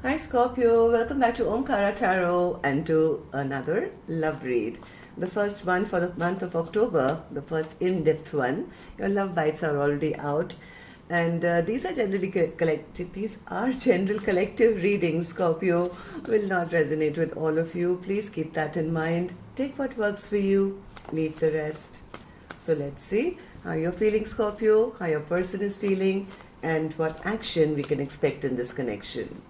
Hi Scorpio, welcome back to Omkaratarot and to another love read. The first one for the month of October, the first in-depth one. Your love bites are already out, and these are generally collective. These are general collective readings. Scorpio will not resonate with all of you. Please keep that in mind. Take what works for you, leave the rest. So let's see how you're feeling, Scorpio, how your person is feeling, and what action we can expect in this connection.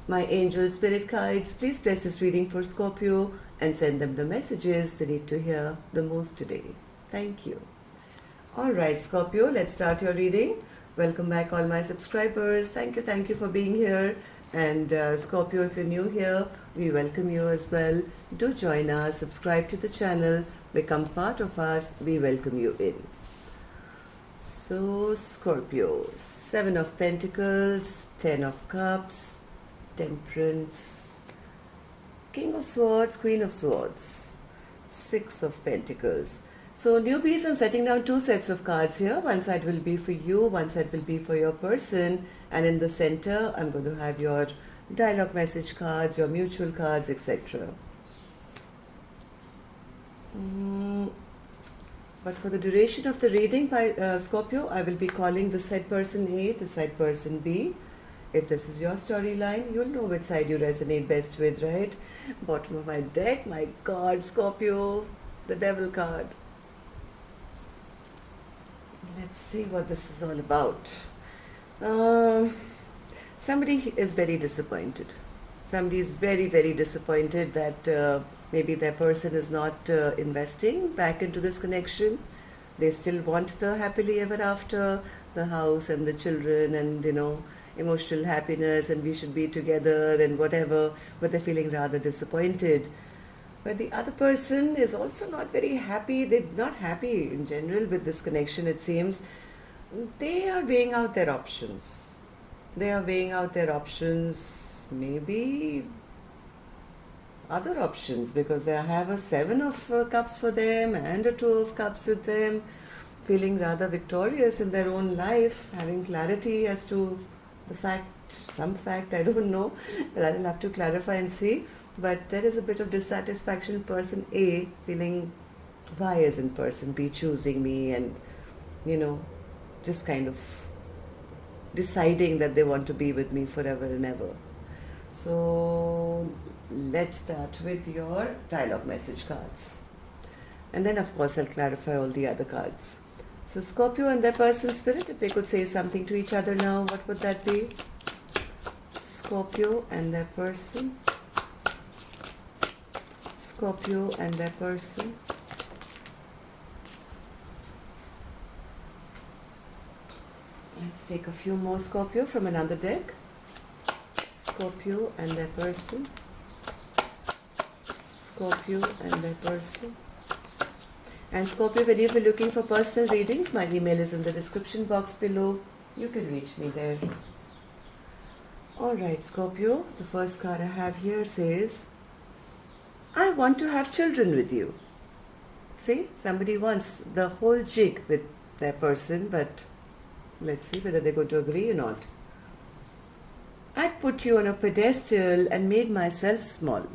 My angel spirit guides, please bless this reading for Scorpio and send them the messages they need to hear the most today. Thank you. Alright Scorpio, let's start your reading. Welcome back all my subscribers. Thank you for being here. And Scorpio, if you're new here, we welcome you as well. Do join us, subscribe to the channel, become part of us. We welcome you in. So Scorpio, 7 of Pentacles, 10 of Cups, Temperance, King of Swords, Queen of Swords, 6 of Pentacles. So newbies, I'm setting down 2 sets of cards here. One side will be for you, one side will be for your person, and in the center I'm going to have your dialogue message cards, your mutual cards, etc. But for the duration of the reading by Scorpio, I will be calling the side person A, the side person B. If this is your storyline, you'll know which side you resonate best with, right? Bottom of my deck, my God, Scorpio, the Devil card. Let's see what this is all about. Somebody is very disappointed. Somebody is very disappointed that maybe their person is not investing back into this connection. They still want the happily ever after, the house and the children and, emotional happiness, and we should be together and whatever, but they're feeling rather disappointed. But the other person is also not very happy. They're not happy in general with this connection, it seems. They are weighing out their options. Maybe other options, because they have a 7 of Cups for them and a 2 of Cups with them, feeling rather victorious in their own life, having clarity as to some fact, I don't know, but I'll have to clarify and see. But there is a bit of dissatisfaction. Person A feeling, why isn't person B choosing me, and just kind of deciding that they want to be with me forever and ever. So let's start with your dialogue message cards, and then of course I'll clarify all the other cards. So Scorpio and their person spirit, if they could say something to each other now, what would that be? Scorpio and their person. Scorpio and their person. Let's take a few more Scorpio from another deck. Scorpio and their person. Scorpio and their person. And Scorpio, when you're looking for personal readings, my email is in the description box below. You can reach me there. Alright Scorpio, the first card I have here says, I want to have children with you. See, somebody wants the whole jig with their person, but let's see whether they're going to agree or not. I put you on a pedestal and made myself small.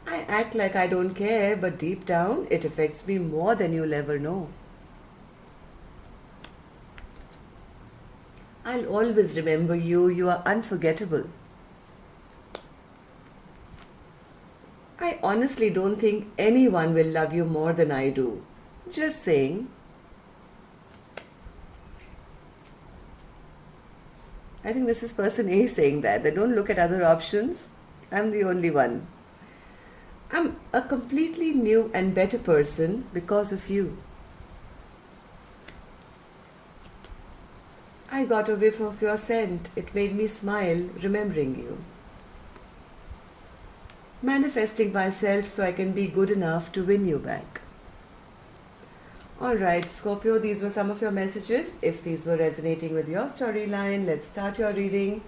I act like I don't care, but deep down it affects me more than you'll ever know. I'll always remember you. You are unforgettable. I honestly don't think anyone will love you more than I do. Just saying. I think this is person A saying that. They don't look at other options. I'm the only one. I'm a completely new and better person because of you. I got a whiff of your scent. It made me smile, remembering you. Manifesting myself so I can be good enough to win you back. Alright, Scorpio, these were some of your messages. If these were resonating with your storyline, let's start your reading.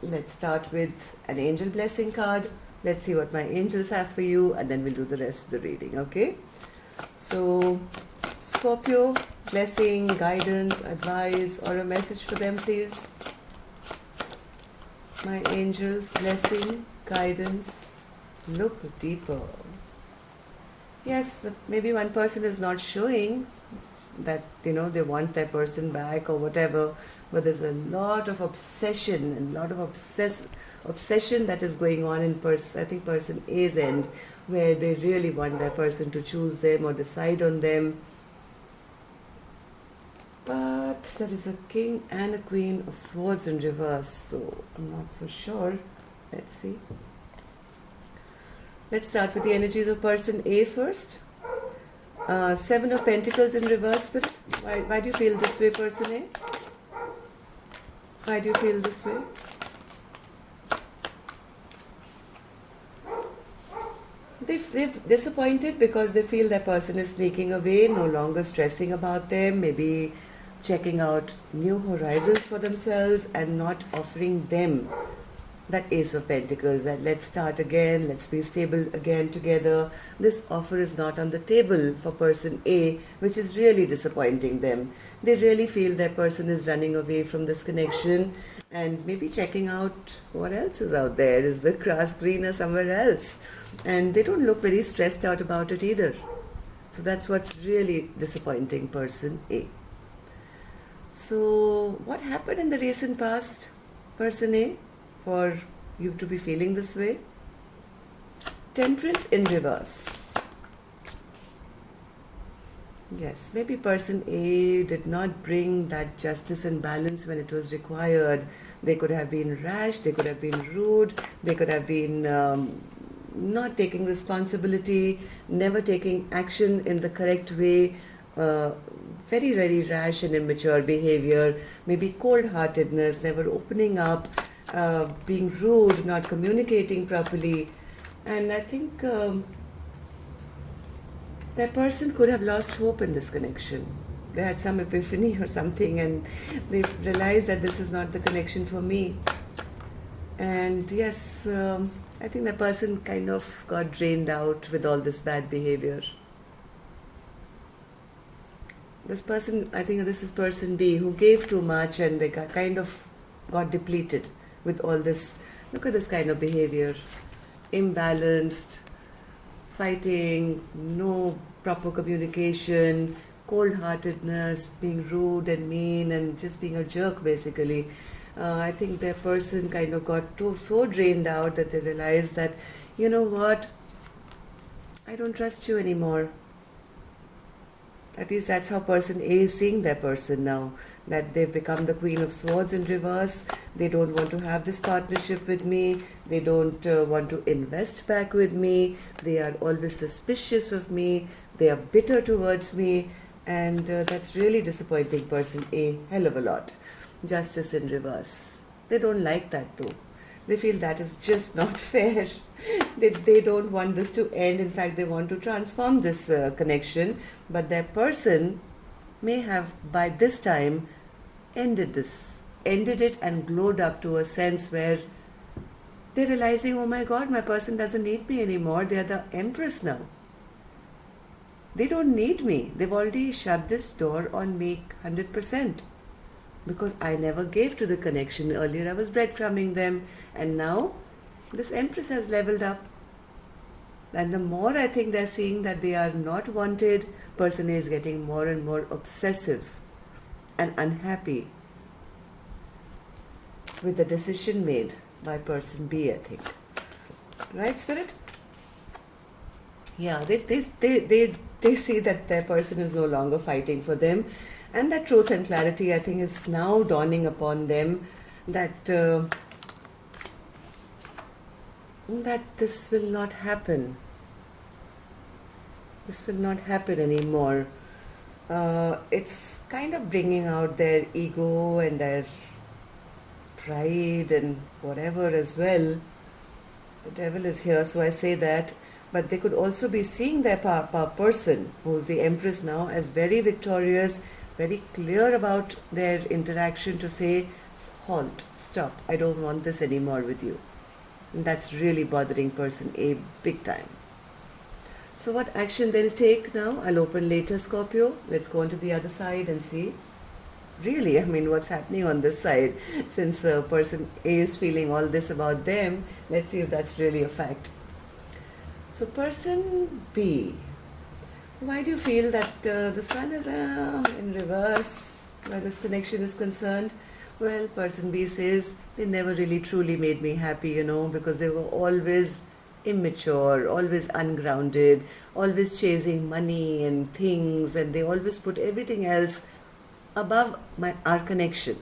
Let's start with an angel blessing card. Let's see what my angels have for you, and then we'll do the rest of the reading, okay? So Scorpio, blessing, guidance, advice, or a message for them, please. My angels, blessing, guidance. Look deeper. Yes, maybe one person is not showing that, they want their person back or whatever, but there's a lot of obsession and a lot of obsession that is going on in I think person A's end, where they really want their person to choose them or decide on them. But there is a king and a queen of swords in reverse, so I'm not so sure. Let's see. Let's start with the energies of person A first. Seven of Pentacles in reverse, Spirit. Why do you feel this way, person A? Why do you feel this way? They're disappointed because they feel their person is sneaking away, no longer stressing about them, maybe checking out new horizons for themselves and not offering them that Ace of Pentacles, that let's start again, let's be stable again together. This offer is not on the table for person A, which is really disappointing them. They really feel their person is running away from this connection and maybe checking out what else is out there. Is the grass greener somewhere else? And they don't look very stressed out about it either. So that's what's really disappointing person A. So what happened in the recent past, person A, for you to be feeling this way? Temperance in reverse. Yes, maybe person A did not bring that justice and balance when it was required. They could have been rash, they could have been rude, they could have been not taking responsibility, never taking action in the correct way, very, very rash and immature behavior, maybe cold-heartedness, never opening up, being rude, not communicating properly. And I think that person could have lost hope in this connection. They had some epiphany or something and they realized that this is not the connection for me. And yes, I think the person kind of got drained out with all this bad behavior. This person, I think this is person B, who gave too much and they kind of got depleted with all this. Look at this kind of behavior. Imbalanced, fighting, no proper communication, cold-heartedness, being rude and mean and just being a jerk basically. I think their person kind of got so drained out that they realized that, you know what, I don't trust you anymore. At least that's how person A is seeing their person now, that they've become the Queen of Swords in reverse. They don't want to have this partnership with me. They don't want to invest back with me. They are always suspicious of me. They are bitter towards me. And that's really disappointing person A, hell of a lot. Justice in reverse. They don't like that though. They feel that is just not fair. They don't want this to end. In fact, they want to transform this connection. But their person may have by this time ended it and glowed up to a sense where they're realizing, oh my God, my person doesn't need me anymore. They are the Empress now. They don't need me. They've already shut this door on me 100%. Because I never gave to the connection. Earlier I was breadcrumbing them and now this Empress has leveled up. And the more I think they're seeing that they are not wanted, person A is getting more and more obsessive and unhappy with the decision made by person B, I think. Right, Spirit? Yeah, they see that their person is no longer fighting for them. And that truth and clarity, I think, is now dawning upon them that that this will not happen. This will not happen anymore. It's kind of bringing out their ego and their pride and whatever as well. The devil is here, so I say that. But they could also be seeing their person, who's the Empress now, as very victorious, very clear about their interaction to say, halt, stop, I don't want this anymore with you. And that's really bothering person A big time. So what action they'll take now, I'll open later, Scorpio. Let's go on to the other side and see. Really, I mean, what's happening on this side? Since person A is feeling all this about them, let's see if that's really a fact. So person B, why do you feel that the sun is in reverse where this connection is concerned? Well, person B says they never really truly made me happy, because they were always immature, always ungrounded, always chasing money and things, and they always put everything else above our connection.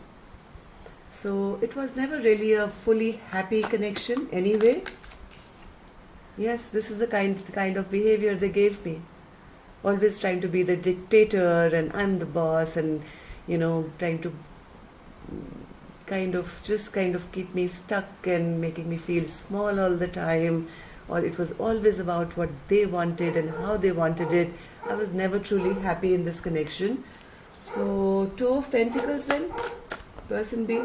So it was never really a fully happy connection anyway. Yes, this is the kind of behavior they gave me. Always trying to be the dictator and I'm the boss, and trying to kind of keep me stuck and making me feel small all the time. Or it was always about what they wanted and how they wanted it. I was never truly happy in this connection. So, Two of Pentacles then, person B.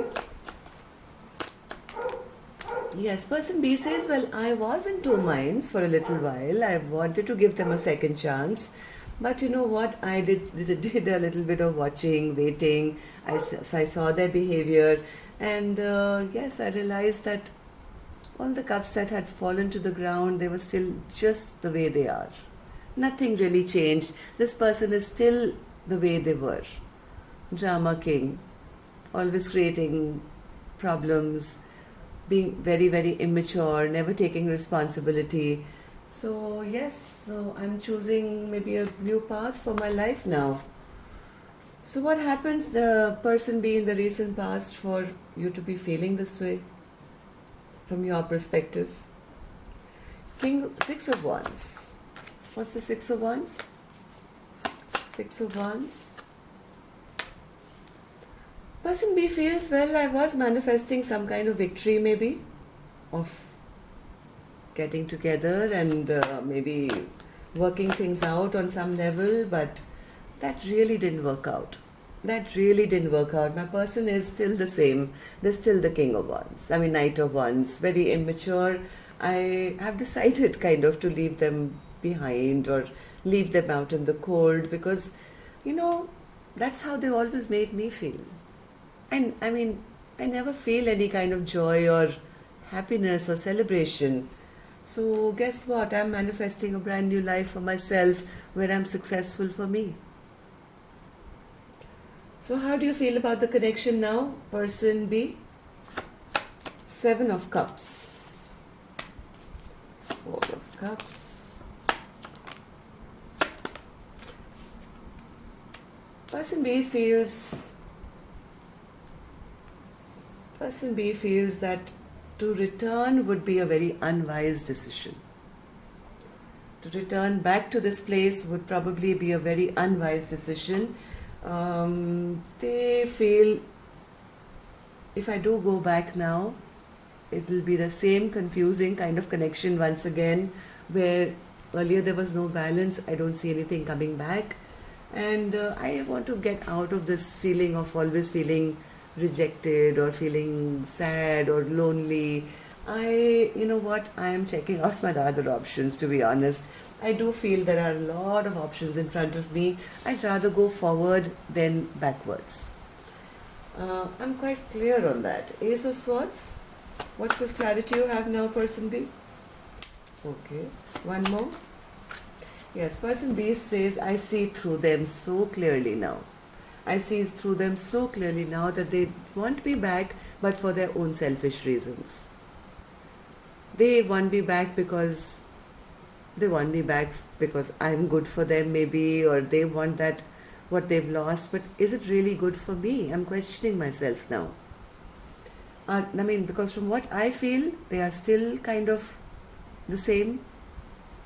Yes, person B says, well, I was in two minds for a little while. I wanted to give them a second chance. But you know what? I did a little bit of watching, waiting. I saw their behavior. And yes, I realized that all the cups that had fallen to the ground, they were still just the way they are. Nothing really changed. This person is still the way they were. Drama king, always creating problems, being very, very immature, never taking responsibility. So yes, so I'm choosing maybe a new path for my life now. So what happens, the person be in the recent past, for you to be feeling this way from your perspective? Six of Wands. What's the Six of Wands? Six of Wands. Person B feels, well, I was manifesting some kind of victory maybe, of getting together and maybe working things out on some level, but that really didn't work out. That really didn't work out. My person is still the same. They're still the King of Wands. Knight of Wands, very immature. I have decided kind of to leave them behind or leave them out in the cold, because that's how they always made me feel. And I never feel any kind of joy or happiness or celebration. So guess what? I'm manifesting a brand new life for myself where I'm successful for me. So how do you feel about the connection now, person B? Seven of Cups. Four of Cups. Person B feels that to return would be a very unwise decision. To return back to this place would probably be a very unwise decision. They feel, if I do go back now, it will be the same confusing kind of connection once again, where earlier there was no balance. I don't see anything coming back. And I want to get out of this feeling of always feeling rejected or feeling sad or lonely. I am checking out my other options, to be honest. I do feel there are a lot of options in front of me. I'd rather go forward than backwards. I'm quite clear on that. Ace of Swords. What's this clarity you have now, person B? Okay, one more. Yes, person B says, I see through them so clearly now. I see through them so clearly now that they want me back, but for their own selfish reasons. They want me back because I'm good for them maybe, or they want that what they've lost, but is it really good for me? I'm questioning myself now. Because from what I feel, they are still kind of the same.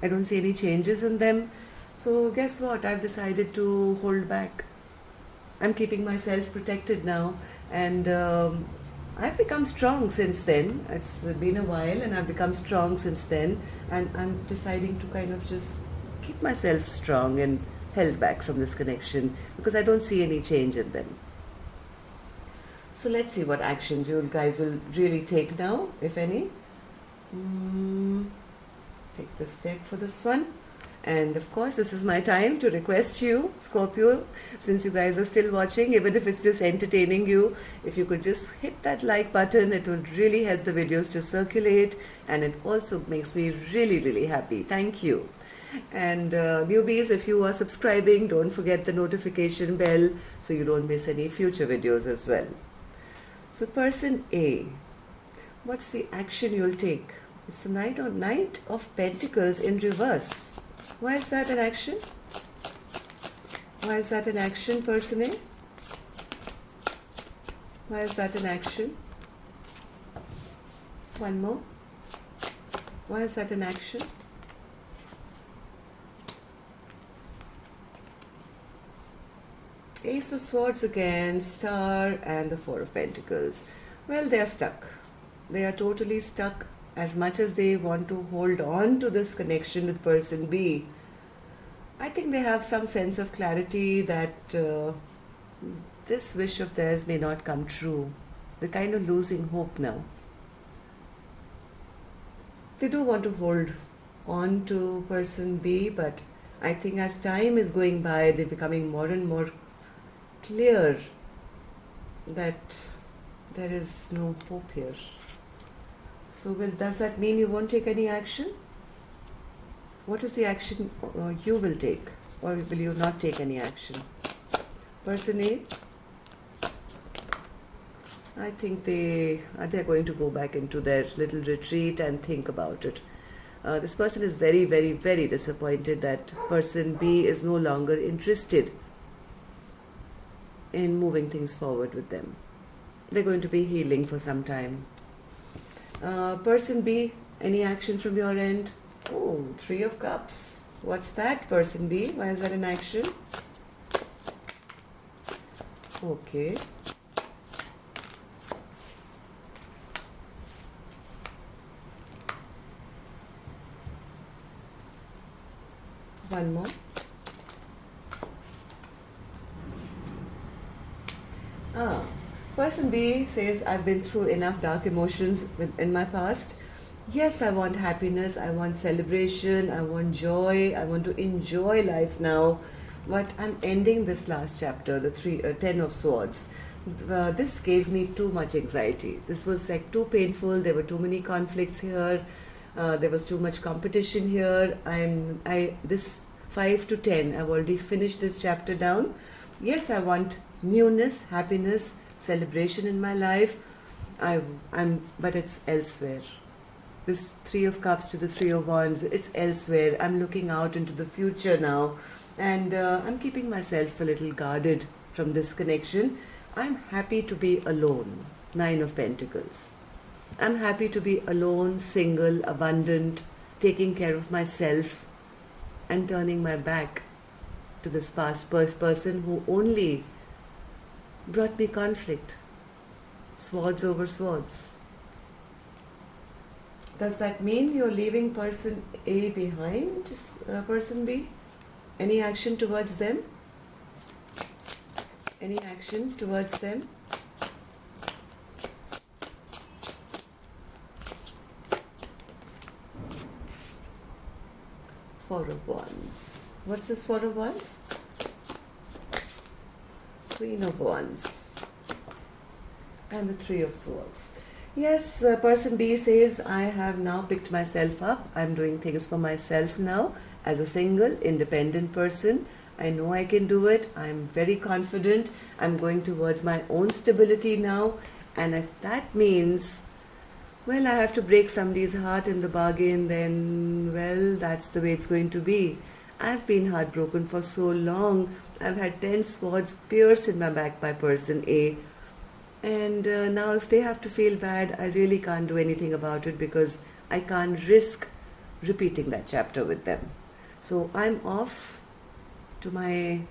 I don't see any changes in them. So guess what? I've decided to hold back. I'm keeping myself protected now, and I've become strong since then. It's been a while and I've become strong since then, and I'm deciding to kind of just keep myself strong and held back from this connection because I don't see any change in them. So let's see what actions you guys will really take now, if any. Take this deck for this one. And of course, this is my time to request you, Scorpio, since you guys are still watching, even if it's just entertaining you, if you could just hit that like button, it will really help the videos to circulate, and it also makes me really, really happy. Thank you. And newbies, if you are subscribing, don't forget the notification bell so you don't miss any future videos as well. So person A, what's the action you'll take? It's the Knight of Pentacles in reverse. Why is that an action? Why is that an action, person A? Why is that an action? One more. Why is that an action? Ace of Swords again, Star, and the Four of Pentacles. Well, they are stuck. They are totally stuck. As much as they want to hold on to this connection with person B, I think they have some sense of clarity that this wish of theirs may not come true. They're kind of losing hope now. They do want to hold on to person B, but I think as time is going by, they're becoming more and more clear that there is no hope here. So does that mean you won't take any action? What is the action you will take, or will you not take any action? Person A, I think they're going to go back into their little retreat and think about it. This person is very, very, very disappointed that person B is no longer interested in moving things forward with them. They're going to be healing for some time. Person B, any action from your end? Oh, Three of Cups. What's that, person B? Why is that an action? Okay. One more. Person B says, I've been through enough dark emotions in my past. Yes, I want happiness, I want celebration, I want joy, I want to enjoy life now. But I'm ending this last chapter, the Ten of Swords. This gave me too much anxiety. This was like too painful. There were too many conflicts here. There was too much competition here. This 5 to 10, I've already finished this chapter down. Yes, I want newness, happiness, celebration in my life. But it's elsewhere. This Three of Cups to the Three of Wands, it's elsewhere. I'm looking out into the future now, and I'm keeping myself a little guarded from this connection. I'm happy to be alone. Nine of Pentacles. I'm happy to be alone, single, abundant, taking care of myself, and turning my back to this past person who only brought me conflict. Swords over swords. Does that mean you're leaving person A behind, person B? Any action towards them? Any action towards them? Four of Wands. What's this Four of Wands? Queen of Wands. And the Three of Swords. Yes, person B says, I have now picked myself up. I'm doing things for myself now as a single, independent person. I know I can do it. I'm very confident. I'm going towards my own stability now. And if that means, well, I have to break somebody's heart in the bargain, then, well, that's the way it's going to be. I've been heartbroken for so long. I've had 10 swords pierced in my back by person A. And now if they have to feel bad, I really can't do anything about it because I can't risk repeating that chapter with them. So I'm off to my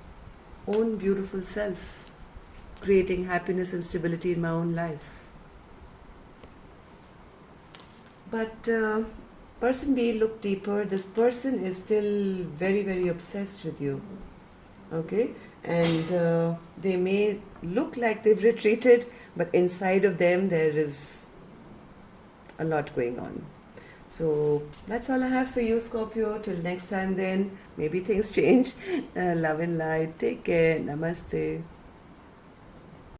own beautiful self, creating happiness and stability in my own life. But person B, look deeper. This person is still very, very obsessed with you. Okay? And they may look like they've retreated, but inside of them there is a lot going on. So that's all I have for you, Scorpio. Till next time, then maybe things change. Love and light. Take care. Namaste.